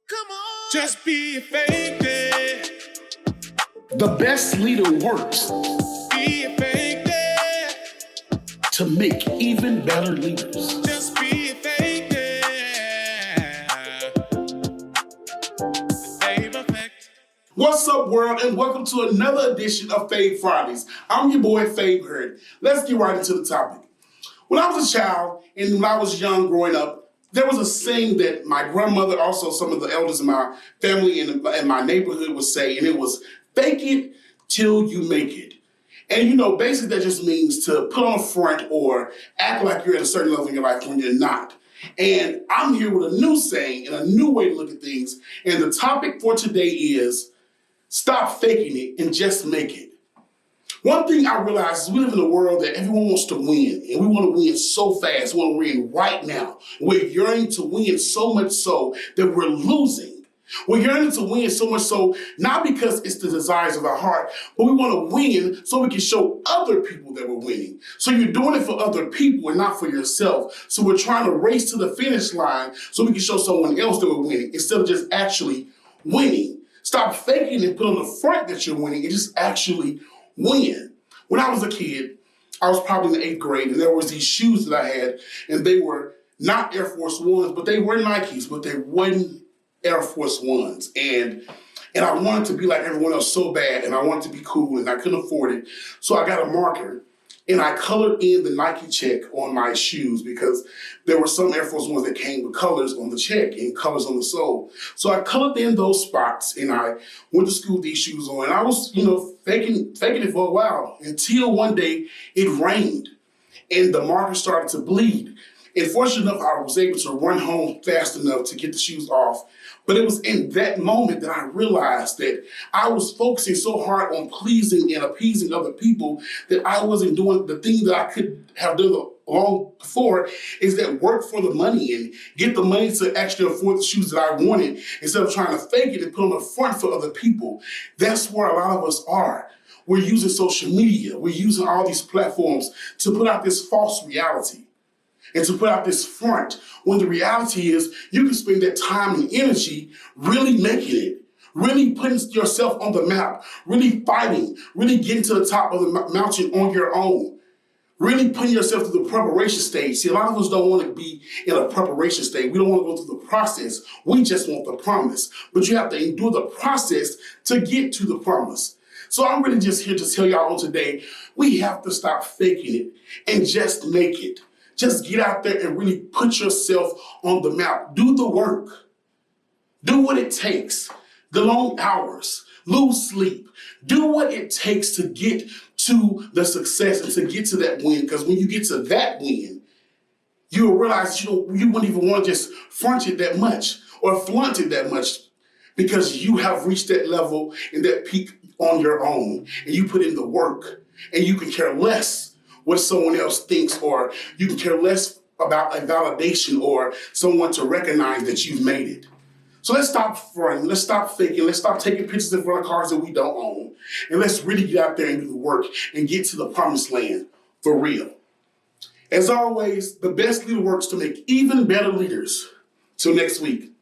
Come on. Just be fake it. The best leader works Be fake it. to make even better leaders. Just be fake it. Fave effect. What's up, world, and welcome to another edition of Fave Fridays. I'm your boy, Fave Hurd. Let's get right into the topic. When I was a child and when I was young growing up, there was a saying that my grandmother, also some of the elders in my family and my neighborhood would say, and it was, fake it till you make it. And basically that just means to put on a front or act like you're at a certain level in your life when you're not. And I'm here with a new saying and a new way to look at things. And the topic for today is, stop faking it and just make it. One thing I realize is we live in a world that everyone wants to win, and we want to win so fast. We want to win right now. We're yearning to win so much so that we're losing. We're yearning to win so much so, not because it's the desires of our heart, but we want to win so we can show other people that we're winning. So you're doing it for other people and not for yourself. So we're trying to race to the finish line so we can show someone else that we're winning instead of just actually winning. Stop faking and put on the front that you're winning and just actually win. When I was a kid, I was probably in the 8th grade, and there was these shoes that I had, and they were not Air Force Ones, but they were Nikes, but they weren't Air Force Ones. And I wanted to be like everyone else so bad, and I wanted to be cool, and I couldn't afford it. So I got a marker, and I colored in the Nike check on my shoes because there were some Air Force Ones that came with colors on the check and colors on the sole. So I colored in those spots, and I went to school with these shoes on. And I was, faking it for a while until one day it rained, and the marker started to bleed. And fortunately enough, I was able to run home fast enough to get the shoes off. But it was in that moment that I realized that I was focusing so hard on pleasing and appeasing other people that I wasn't doing the thing that I could have done long before, is that work for the money and get the money to actually afford the shoes that I wanted instead of trying to fake it and put on the front for other people. That's where a lot of us are. We're using social media. We're using all these platforms to put out this false reality and to put out this front, when the reality is you can spend that time and energy really making it, really putting yourself on the map, really fighting, really getting to the top of the mountain on your own, really putting yourself through the preparation stage. See, a lot of us don't want to be in a preparation stage. We don't want to go through the process. We just want the promise. But you have to endure the process to get to the promise. So I'm really just here to tell y'all today, we have to stop faking it and just make it. Just get out there and really put yourself on the map. Do the work. Do what it takes. The long hours. Lose sleep. Do what it takes to get to the success and to get to that win. Because when you get to that win, you'll realize you wouldn't even want to just front it that much or flaunt it that much, because you have reached that level and that peak on your own. And you put in the work, and you can care less what someone else thinks, or you can care less about a validation or someone to recognize that you've made it. So let's stop fronting, let's stop faking, let's stop taking pictures in front of cars that we don't own, and let's really get out there and do the work and get to the promised land for real. As always, the best leader works to make even better leaders. Till next week.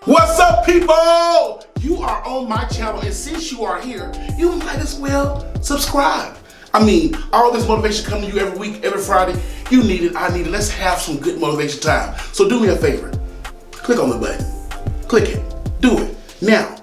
What's up, people? You are on my channel, and since you are here, you might as well subscribe. I mean, all this motivation coming to you every week, every Friday. You need it, I need it. Let's have some good motivation time. So do me a favor. Click on the button. Click it. Do it. Now,